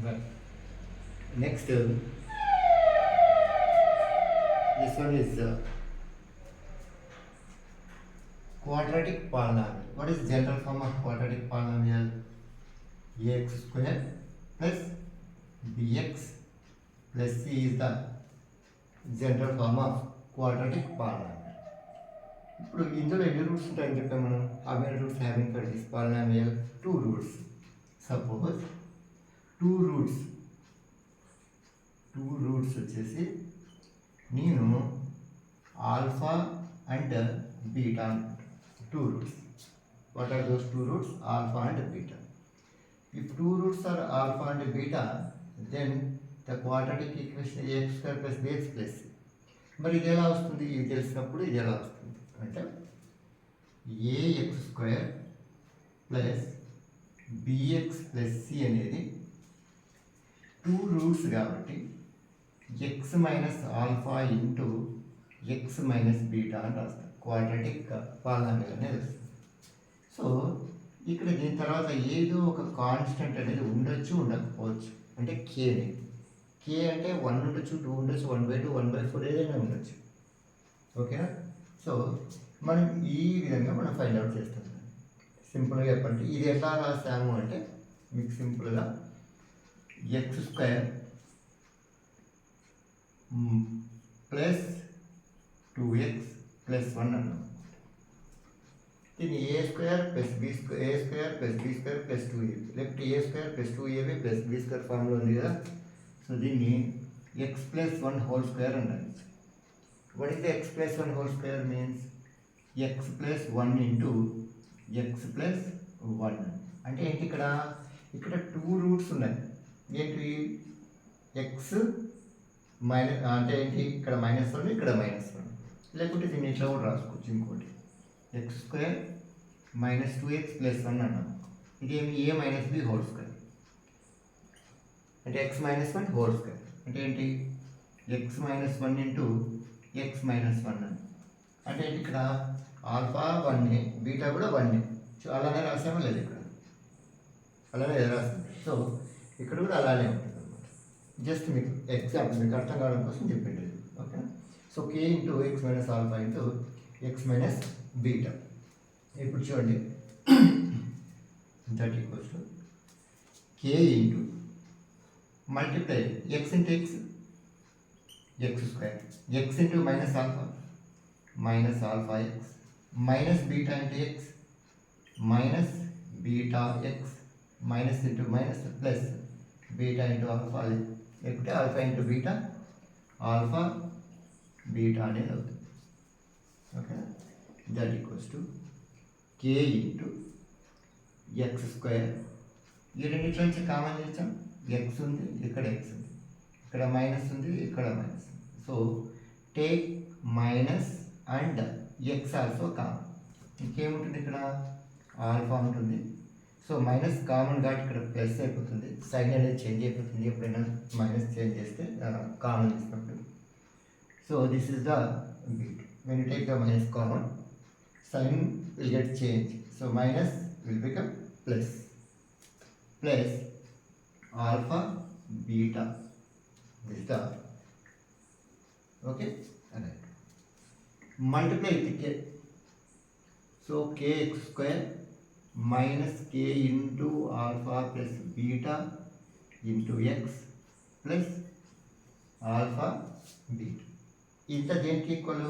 Right. Next, this one is quadratic polynomial. What is general form of quadratic polynomial? Ax square plus bx plus c is the general form of quadratic polynomial. ఇప్పుడు ఇందులో ఎన్ని roots ఉంటాయని చెప్పాము మనం. How many roots having for this polynomial? 2 roots. Suppose 2 roots వచ్చేసి నేను alpha and beta. 2 roots. What are those 2 roots? Alpha and beta. If 2 roots are alpha and beta, then the quadratic equation is x square plus bx plus c. మరి ఇది ఎలా వస్తుంది? ఇది తెలిసినప్పుడు ఇది ఎలా వస్తుంది అంటే ax square plus bx plus c అనేది 2 రూట్స్ కాబట్టి x minus alpha into x minus beta అని రాస్తాం. క్వాడ్రాటిక్ పాలినామియల్ అనేది వస్తుంది. సో ఇక్కడ దీని తర్వాత ఏదో ఒక కాన్స్టెంట్ అనేది ఉండొచ్చు, ఉండకపోవచ్చు. అంటే కే అంటే 1 ఉండొచ్చు, 2 ఉండొచ్చు, 1/2, 1/4 ఏదైనా ఉండొచ్చు. ఓకేనా? సో మనం ఈ విధంగా మనం ఫైండ్ అవుట్ చేస్తాం. సింపుల్గా చెప్పండి, ఇది ఎట్లా రాస్తాము అంటే మీకు సింపుల్గా X square plus 2x plus 1 అన్నాం. దీన్ని a square plus b square, a square plus b square plus 2ab, లేకపోతే a square plus 2ab plus b square formula ఉంది కదా. సో దీన్ని ఎక్స్ ప్లస్ 1 హోల్ స్క్వేర్ అన్నారు. What is the x plus 1 whole square means x plus 1 into x plus 1. అంటే ఏంటి ఇక్కడ 2 roots ఉన్నాయి. ఏంటి? ఎక్స్ మైనస్ అంటే ఏంటి? ఇక్కడ -1, ఇక్కడ -1. లేకుంటే దీన్ని ఇట్లా కూడా రాసుకోవచ్చు. ఇంకోటి X square minus 2x plus 1 అన్నాం. ఇదేమి ఏ మైనస్ బి హోల్ స్క్వేర్ అంటే ఎక్స్ మైనస్ 1 హోల్ స్క్వేర్ అంటే ఏంటి? X minus 1 into x minus 1 అని. అంటే ఏంటి? ఇక్కడ ఆల్ఫా 1 బీటా కూడా 1. సో అలానే రాసామో లేదు? ఇక్కడ అలానే రాస్తాం. సో ఇక్కడ కూడా అలానే ఉంటుంది అనమాట. జస్ట్ మీకు ఎగ్జాంపుల్ మీకు అర్థం కావడం కోసం చెప్పింది. Okay. So k into x minus alpha into x minus beta. ఇప్పుడు చూడండి, that equals to k into multiply x into x, x square, x into minus alpha x, minus beta into x, minus beta x, minus into minus plus beta into alpha, లేకపోతే alpha into beta, alpha beta అనేది అవుతుంది. Okay. That equals to k into x square. ఈ రెండింటి నుంచి common చేసాం. X ఉంది, ఇక్కడ X ఉంది, ఇక్కడ మైనస్ ఉంది, ఇక్కడ మైనస్ ఉంది. So take minus and x also common. ఇంకేముంటుంది? ఇక్కడ ఆల్ఫా ఉంటుంది. సో మైనస్ కామన్ కాబట్టి ఇక్కడ ప్లస్ అయిపోతుంది. సైన్ అనేది చేంజ్ అయిపోతుంది ఎప్పుడైనా మైనస్ చేంజ్ చేస్తే కామన్ చేసినప్పుడు. So this is the bit. When you take the minus common, sign will get changed. So minus will become plus. Plus alpha beta. This is the alpha. Okay? Alright. Multiply with k. So kx square minus k into alpha plus beta into x plus alpha beta. ఇంత దేనికి equal?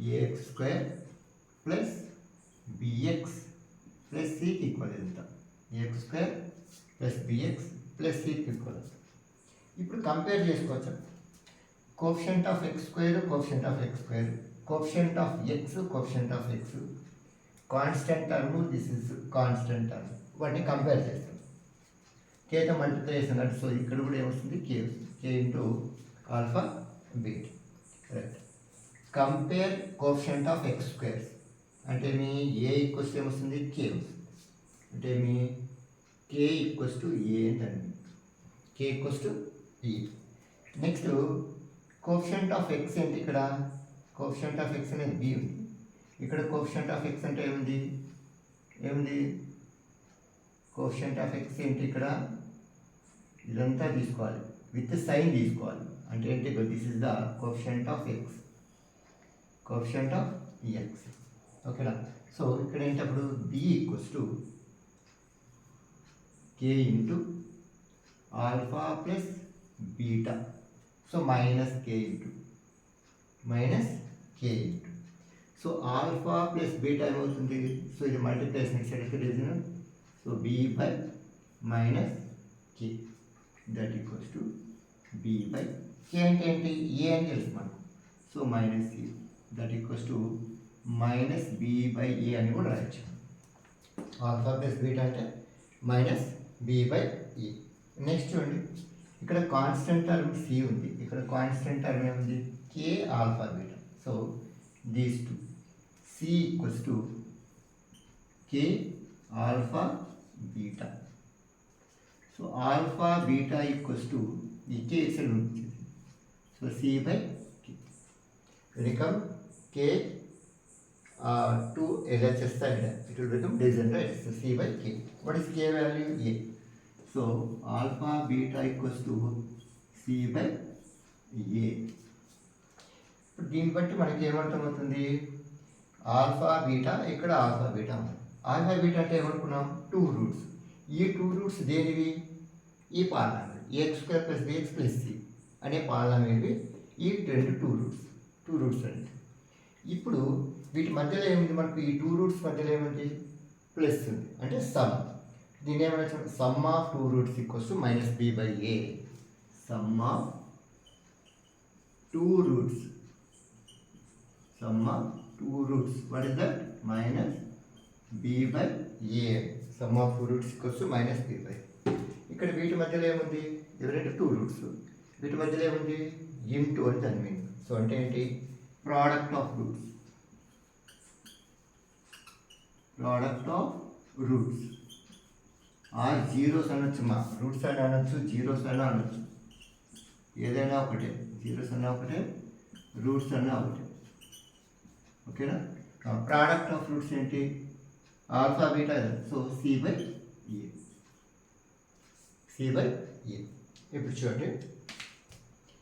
A x square plus bx plus సికి equal. ఎంత? A x square plus bx plus సికి equal. ఇప్పుడు compare చేసుకోవచ్చు. Coefficient of x square, coefficient of x square, coefficient of x, coefficient of x, constant term, this is constant term. వాటిని compare చేస్తాం. కేతో multiply చేస్తున్నట్టు. So ఇక్కడ కూడా ఏమొస్తుంది? కే వస్తుంది. K into alpha beta. Right. Compare coefficient of x squares అంటే మీ ఏ ఈక్వల్స్ ఏమొస్తుంది? కే వస్తుంది. అంటే మీ కే ఈక్వల్స్ టు ఏ అండి. K equals to a. Next coefficient of x ఏంటి? ఇక్కడ కోఎఫిషియంట్ ఆఫ్ ఎక్స్ అనేది బి ఉంది. ఇక్కడ కోఎఫిషియంట్ ఆఫ్ ఎక్స్ అంటే ఏముంది? కోఎఫిషియంట్ ఆఫ్ ఎక్స్ ఏంటి? ఇక్కడ ఇదంతా తీసుకోవాలి, విత్ సైన్ తీసుకోవాలి. అంటే ఏంటి, this is the coefficient of x, coefficient of x. ఓకేనా. సో ఇక్కడ ఏంటప్పుడు b equals to k into alpha plus beta. So minus k into so alpha plus beta ఏమవుతుంది, సో ఇది మల్టిప్లేషన్ ఇచ్చేటప్పుడు so b by minus k that equals to b by k అంటే ఏంటి, a అని తెలుసు మనకు. So minus a that equals to minus b by a అని కూడా రాయొచ్చు. ఆల్ఫా ప్లస్ బీటా అంటే minus b by a. Next చూడండి, ఇక్కడ కాన్స్టెంట్ టర్మ్ సి ఉంది, ఇక్కడ కాన్స్టెంట్ టర్మ్ ఏముంది, k alpha beta. So these two c equals to k alpha beta. So alpha beta equals to ఈ కే ఇట్సెల్ఫ్ ఉంటుంది. So c by k become k 2 LHS side, it will become degenerate. So c by k. What is k value? A. So alpha beta equals to c by a. దీన్ని బట్టి మనకి ఏమర్థమవుతుంది, alpha beta, ఇక్కడ alpha beta ఉంది. Alpha beta అంటే ఏమనుకున్నాం, 2 roots. ఈ 2 roots దేనివి, ఈ polynomial x square plus bx plus c అనే పాలనామిల్వి. ఈ 2 రూట్స్ అండి. ఇప్పుడు వీటి మధ్యలో ఏముంది, మనకు ఈ 2 రూట్స్ మధ్యలో ఏముంది, ప్లస్ ఉంది, అంటే సమ్. దీని ఏమైనా sum of 2 roots equals to minus b by a. Sum of 2 roots, sum of 2 roots, what is that, minus b by a. Sum of 2 roots equals to minus b by. ఇక్కడ వీటి మధ్యలో ఏముంది, ఎవరైతే 2 roots, వీటి మధ్యలో ఏముంది, into అని దాని మీనింగ్. సో అంటే ఏంటి, product of roots, product of roots. Are zeros అనొచ్చు, మా రూట్స్ అని అనొచ్చు, జీరోస్ అని అనొచ్చు, ఏదైనా ఒకటే, జీరోస్ అన్నా ఒకటే, రూట్స్ అన్నా ఒకటే. ఓకేనా. ప్రోడక్ట్ ఆఫ్ రూట్స్ ఏంటి, alpha beta. So c by a, c by a. ఇప్పుడు చూడండి,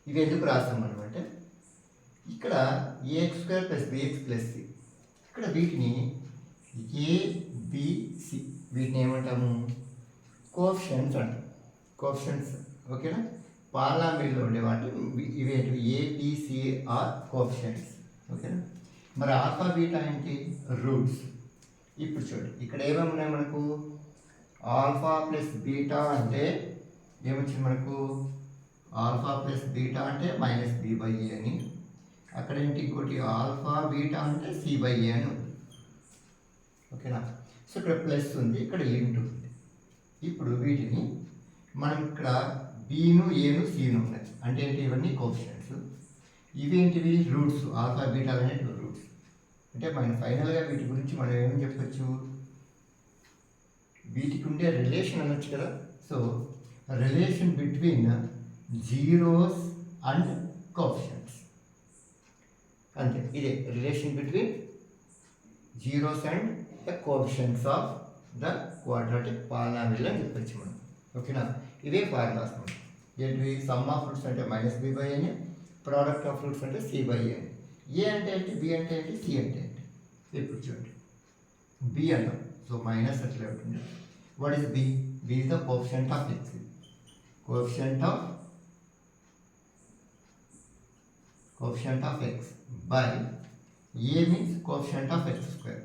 ఇవి ఎందుకు రాస్తాం మనం అంటే, ఇక్కడ a x square plus bx plus c, ఇక్కడ వీటిని ఏబిసి, వీటిని ఏమంటాము, కోఎఫిషియంట్స్ అంటాం, కోఎఫిషియంట్స్. ఓకేనా. పార్లామెంట్లో ఉండే వాటి ఇవేంటివి, ఏబిసి ఆర్ కోఎఫిషియంట్స్. ఓకేనా. మరి ఆల్ఫా బీటా ఏంటి, రూట్స్. ఇప్పుడు చూడండి, ఇక్కడ ఏమేమి ఉన్నాయి మనకు, ఆల్ఫా ప్లస్ బీటా అంటే ఏమొచ్చింది మనకు, ఆల్ఫా ప్లస్ బీటా అంటే మైనస్ బి బై ఏ అని. అక్కడ ఏంటి, ఇంకోటి ఆల్ఫా బీటా అంటే సి బై ఏ అని ఉంది. ఓకేనా. సో ఇక్కడ ప్లస్ ఉంది, ఇక్కడ ఇంటూ ఉంది. ఇప్పుడు వీటిని మనం ఇక్కడ బీను ఏను సీను ఉన్నాయి, అంటే ఏంటి, ఇవన్నీ కోఎఫిషియంట్స్. ఇవేంటివి, రూట్స్, ఆల్ఫా బీటాలు అనేవి రూట్స్. అంటే మనం ఫైనల్గా వీటి గురించి మనం ఏమని చెప్పచ్చు, వీటికి ఉండే రిలేషన్ అనొచ్చు కదా. So relation between zeros and coefficients, అంతే. ఇదే relation between zeros and the coefficients of the quadratic polynomial అని చెప్పచ్చు మనం. ఓకేనా. ఇవే ఫార్ములాస్ మనం. ఏంటివి, సమ్ ఆఫ్ రూట్స్ అంటే మైనస్ బి బై అని, ప్రోడక్ట్ ఆఫ్ రూట్స్ అంటే సి బై ఏ అని. ఏ అంటే ఏంటి, బి అంటే ఏంటి, సి అంటే ఏంటి. ఇప్పుడు చూడండి, బి అంటాం, సో మైనస్ అట్లా ఉంటుంది. What is b, b is the coefficient of x, coefficient of x by a means coefficient of x square,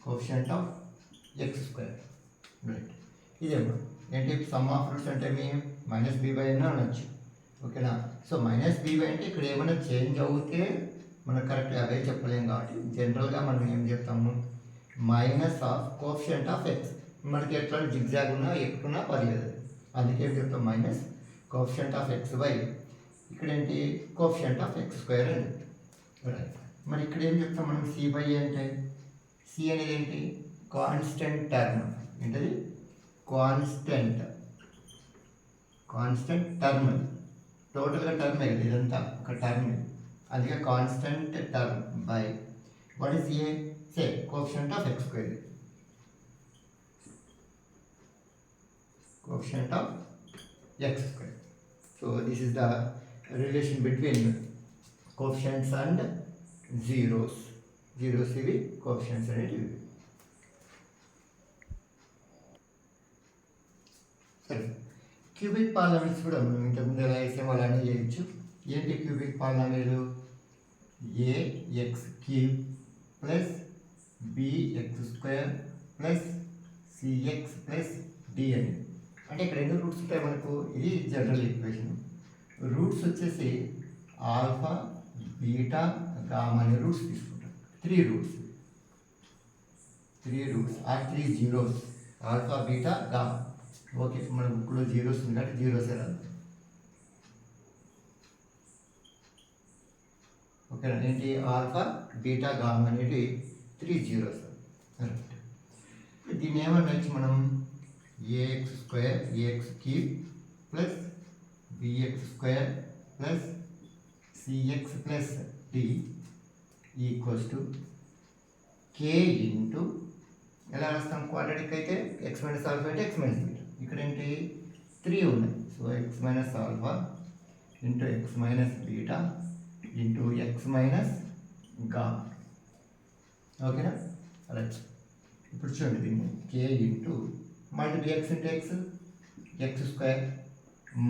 coefficient of x square, right. ఇదేమో ఏంటి, సమ్ ఆఫ్ రూట్స్ అంటే మీ మైనస్ బి బై అని అనొచ్చు. ఓకేనా. So minus b by అంటే ఇక్కడ ఏమైనా change అవుతే మనకు కరెక్ట్గా అవే చెప్పలేం, కాబట్టి జనరల్గా మనం ఏం చెప్తాము, minus of coefficient of X. మనకి ఎట్లా జిగ్జాగ్ ఉన్నా ఎక్కున్నా పర్లేదు, అందుకే చెప్తాం minus coefficient of X by, ఇక్కడ ఏంటి, కోఎఫిషియంట్ ఆఫ్ ఎక్స్ స్క్వేర్ అని రైట్. మరి ఇక్కడ ఏం చెప్తాం మనం, సి బై ఏ అంటే, సి అనేది ఏంటి, కాన్స్టెంట్ టర్మ్. ఏంటది, కాన్స్టెంట్ టర్మ్. టోటల్గా టర్మ్ ఇది, ఇదంతా ఒక టర్మ్, అందుకే constant term by what is a, say coefficient of x square. coefficient of x square. So this is the relation between coefficients and zeros. Zeros ఇవి coefficients అనేటివి. సరే, cubic polynomials కూడా మనం ఇంతకుముందు ఎలా వేసామో అలానే చేయొచ్చు. ఏంటి cubic polynomial? ax cube plus bx square plus cx plus d అని. అంటే ఇక్కడ ఎన్ని రూట్స్ ఉంటాయి మనకు? ఇది జనరల్ ఈక్వేషన్. రూట్స్ వచ్చేసి ఆల్ఫా బీటా గామా అనే రూట్స్ తీసుకుంటాం. 3 roots or 3 zeros, alpha beta gamma. Okay, మన బుక్లో జీరోస్ ఉంది కాబట్టి జీరోస్ రాదు. ఓకేనా? ఏంటి? ఆల్ఫా బీటా గామా అనేది 3 జీరోస్. రైట్, దీన్ని ఏమన్నా మనం a x square a x cube plus bx square plus CX plus d equals to k into, ఎలా రాస్తాం? క్వాడ్రాటిక్ అయితే ఎక్స్ మైనస్ ఆల్ఫా అంటే ఎక్స్ మైనస్ బీటా. ఇక్కడ ఏంటి? 3 ఉన్నాయి. So x minus alpha into x minus beta into x minus gamma. ఓకేనా? Right, ఇప్పుడు చూడండి దీన్ని k into multiply x into x, x square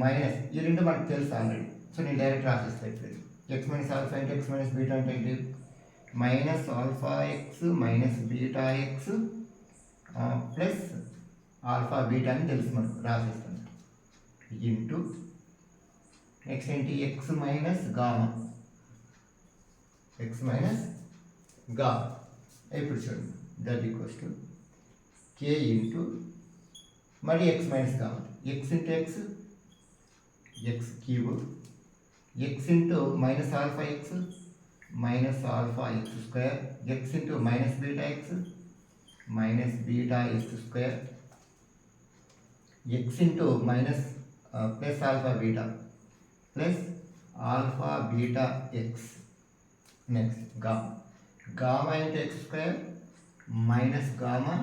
minus, ఈ రెండు మనకు తెలుసు ఆల్రెడీ. సో నేను డైరెక్ట్ రాసేస్తాను. ఇప్పుడు ఎక్స్ మైనస్ ఆల్ఫా అంటే ఎక్స్ మైనస్ బీటా అంటే ఏంటి? Minus alpha x minus beta x plus alpha beta అని తెలుసు మనకు, రాసేస్తాను. ఇంటూ నెక్స్ట్ ఏంటి? X minus gamma, x minus gamma. ఇప్పుడు చూడండి, that equals to k into మరి x minus gamma, x into x, x cube, x into minus alpha x minus alpha x square, x into minus beta x minus beta x square, x into minus plus alpha beta plus alpha beta X. Next gamma, gamma into x square minus gamma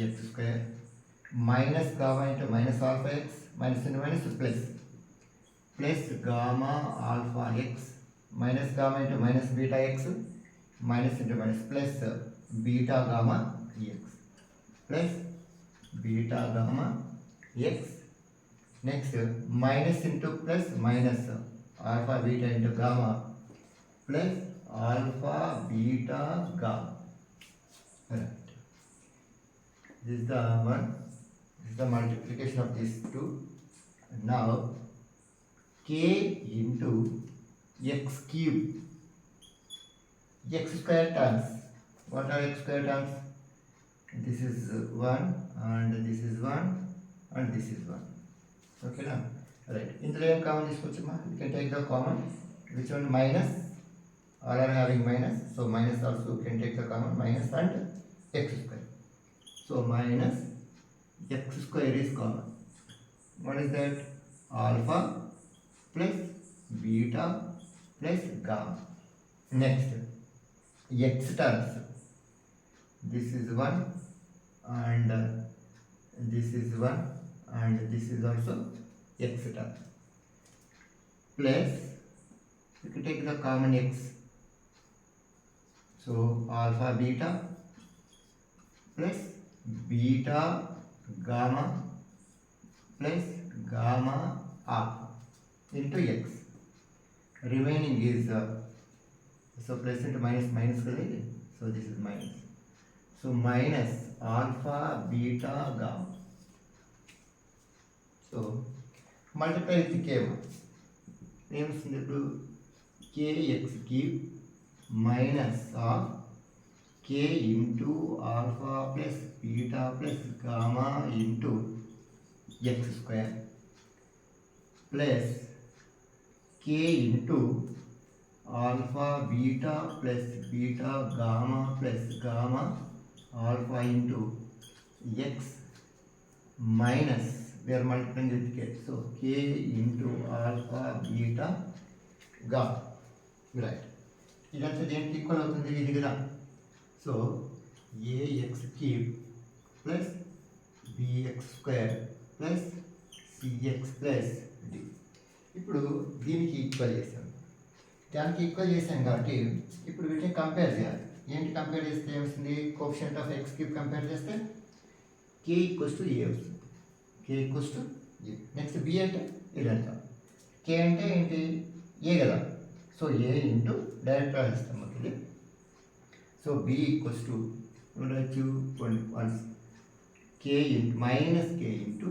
X square minus gamma into minus alpha x, minus into minus plus plus gamma alpha x minus gamma into minus beta x minus into minus plus beta gamma X plus beta gamma X. Next minus into plus minus alpha beta into gamma plus alpha beta gamma. Right. This is the one. This is the multiplication of these two. Now k into x cube, x square terms. What are x square terms? This is 1 and this is 1 and this is 1. Okay now? Right. In the name common is you can take the common. Which one? Minus. All are having minus. So minus also you can take the common. Minus and x square. So minus x square is common. What is that? Alpha plus beta plus gamma. Next, x terms. This is 1 and this is 1 and this is also x term. Plus, you can take the common x. So alpha beta plus beta gamma plus gamma alpha into x. Remaining is so plus into minus minus, so this is minus. So minus alpha beta gamma. So multiply with k. Names into kx cube minus of k into alpha plus beta plus gamma into x square plus k into alpha beta plus beta gamma plus gamma alpha into x minus, we are multiplying with k, so k into alpha beta gamma. Right, ఇదంతా దేనికి equal అవుతుంది? ఇది కదా. So ax cube plus bx square plus CX plus d. ఇప్పుడు దీనికి equal చేసాం, దానికి equal చేసాం కాబట్టి ఇప్పుడు వీటిని కంపేర్ చేయాలి. ఏంటి కంపేర్ చేస్తే ఏమొస్తుంది? Coefficient of x cube compare చేస్తే కే ఈక్వల్స్ టు ఏ వస్తుంది. K equals to a. Next b అంటే ఇదంతా, కే అంటే ఏంటి? ఏ కదా. సో ఏ ఇంటూ డైరెక్ట్ రాసిస్తాం ఇది. సో బి ఈక్వల్స్ టు ఉండొచ్చు once k into minus k into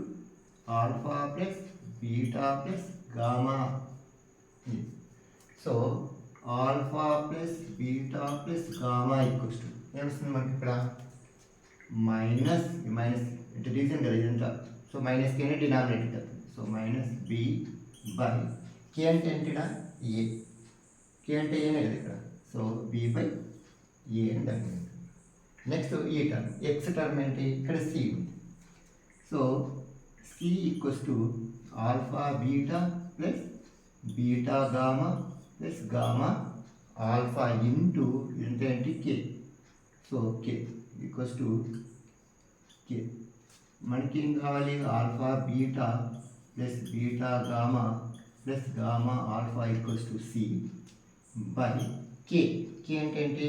alpha plus beta plus gamma. So alpha plus beta plus gamma equals to ఏమొస్తుంది మనకి ఇక్కడ? మైనస్ మైనస్ ఇటు రీజన్ కదా ఇదంతా. సో మైనస్ కేనే డినామినేటర్ కదా. So minus b by k అంటే ఏంటిడా? ఏ. కే అంటే ఏనే కదా ఇక్కడ. సో బి బై ఏ అని దాని. నెక్స్ట్ ఈ టర్మ్ ఎక్స్ టర్మ్ ఏంటి? ఇక్కడ సి ఉంది. So c equals to alpha beta plus beta gamma plus gamma alpha into ఏంటి? K. So k equals to k. మనకి ఏం కావాలి? Alpha beta plus beta gamma plus gamma alpha equals to c by k. K అంటే ఏంటి?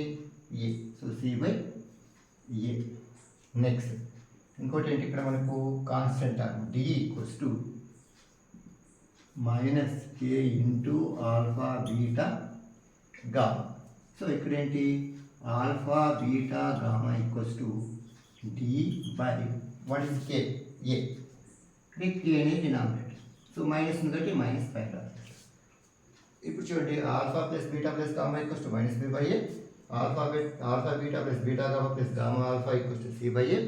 A. So c by a. Next ఇంకోటి ఏంటి? ఇక్కడ మనకు constant term d equals to minus k into alpha beta gamma. So ఇక్కడ ఏంటి? Alpha beta gamma equals to d by what is k? A. ఇక్కడ k అనేది డినామినేటర్. సో మైనస్ ఉంది కాబట్టి మైనస్ పైన రాస్తారు. ఇప్పుడు చూడండి, alpha plus beta plus gamma equals to minus b by a. Alpha beta plus beta gamma plus gamma alpha equals to c by a.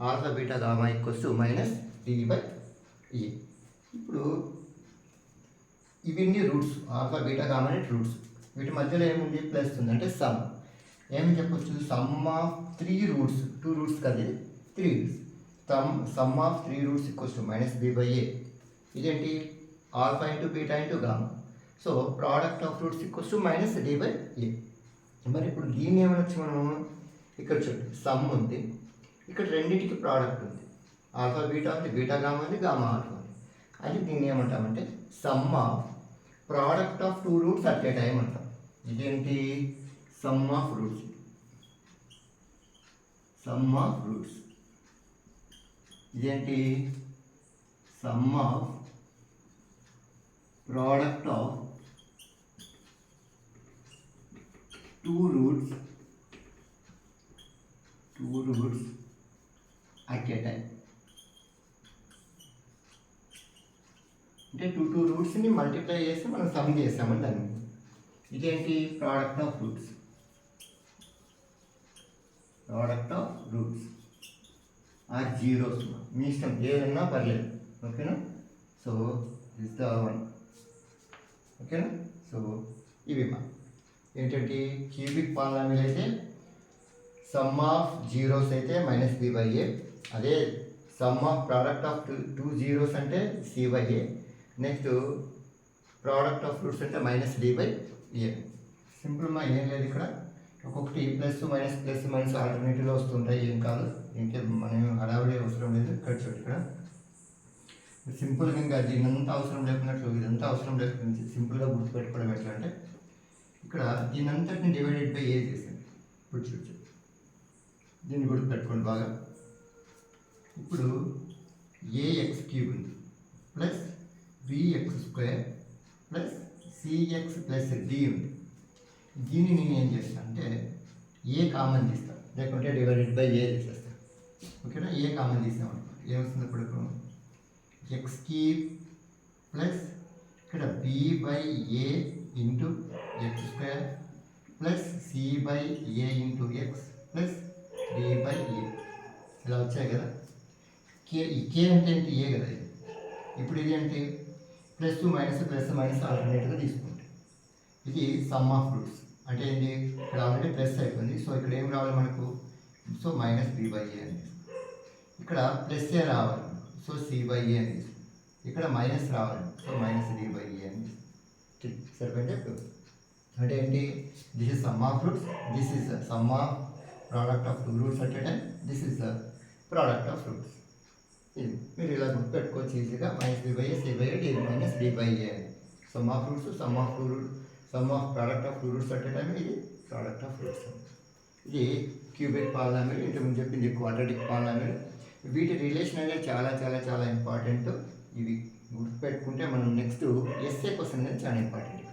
Alpha beta gamma equals to minus d by a. ఇప్పుడు ఇవన్నీ roots, alpha beta gamma అనేది roots. వీటి మధ్యలో ఏముంది? Plus ఉంది అంటే some. ఏమని చెప్పొచ్చు? Some of 3 roots. 2 రూట్స్ కదా, 3 roots. Sum of 3 roots equals to minus b by a. ఇదేంటి? Alpha into beta into gamma. So product of roots equals to minus d by a. మరి ఇప్పుడు దీన్ని ఏమనొచ్చు మనం? ఇక్కడ చూడండి, సమ్ ఉంది, ఇక్కడ రెండింటికి ప్రోడక్ట్ ఉంది. ఆల్ఫా బీటా ఉంది, బీటా గామా ఉంది, గామా ఆల్ఫా ఉంది. అది దీన్ని ఏమంటామంటే sum of product of 2 roots at a time అంటాం. ఇదేంటి? Sum of roots. Sum of roots ఇదేంటి? Sum of product of 2 roots at a time. అంటే 2 రూట్స్ని మల్టిప్లై చేసి మనం సమ్ చేసామని దాన్ని. ఇదేంటి? Product of roots. Product of roots are zeros. మీ ఇష్టం ఏదన్నా పర్లేదు. ఓకేనా? So this the one. ఓకేనా? సో ఇవి మా ఏంటంటే క్యూబిక్ పాలినామియల్ అయితే సమ్ ఆఫ్ జీరోస్ అయితే మైనస్ బి బై ఏ. అదే sum of product of 2 zeros అంటే c by a. Next product of roots అంటే minus d by a. Simple మా, ఏం లేదు ఇక్కడ. ఒక్కొక్కటి ప్లస్ మైనస్ ఆల్టర్నేటివ్లో వస్తుంటాయి. ఏం కాదు, ఇంకేం మనం హడావిడి అవసరం లేదు. ఇక్కడ చూడండి, ఇక్కడ సింపుల్గా ఇంకా దీనంతా అవసరం లేకున్నట్లు, ఇదంతా అవసరం లేకుండా సింపుల్గా గుర్తుపెట్టుకోవడం ఎట్లా అంటే, ఇక్కడ దీనంతటిని డివైడెడ్ బై ఏ చేసాను. ఇప్పుడు చూడండి, దీన్ని గుర్తుపెట్టుకోండి బాగా. ఇప్పుడు ఏఎక్స్ క్యూబ్ ఉంది plus bx square plus CX plus d ఉంది. దీన్ని నేను ఏం చేస్తాను అంటే ఏ కామన్ తీస్తాను, లేకుంటే డివైడెడ్ బై ఏ చేసేస్తాను. ఓకేనా? ఏ కామన్ తీసామనుకో ఏమొస్తుంది? ఇప్పుడు ఎక్స్ క్యూబ్ ప్లస్ ఇక్కడ b by a into x square plus c by a into x plus d by a. ఇలా వచ్చాయి కదా. కే అంటే ఏంటి? ఏ కదా ఇది. ఇప్పుడు ఇది ఏంటి? ప్లస్ మైనస్ ఆల్టర్నేట్గా తీసుకుంటే ఇది సమ్ ఆఫ్ రూట్స్. అంటే ఏంటి? ఇక్కడ ఆల్రెడీ ప్లస్ అయిపోయింది. సో ఇక్కడ ఏం రావాలి మనకు? So minus b by a అని. ఇక్కడ ప్లస్ ఏ రావాలి, సో సి బై ఏ అని. ఇక్కడ మైనస్ రావాలి, so minus d by a అని. సరిపోయింది. అంటే ఏంటి? This is sum of roots, this is the sum of product of 2 roots at a time, this is the product of roots. ఇది మీరు ఇలా గుర్తుపెట్టుకోవచ్చు ఈజీగా minus b by a c by a d minus d by a sum of roots sum of product of two roots at a time ఇది product of roots ఇది cubic polynomial ఇంతకుముందు చెప్పింది quadratic polynomial వీటి relation అనేది చాలా చాలా చాలా important ఇవి గుర్తుపెట్టుకుంటే మనం నెక్స్ట్ ఎస్ఏ క్వశ్చన్ అనేది చాలా ఇంపార్టెంట్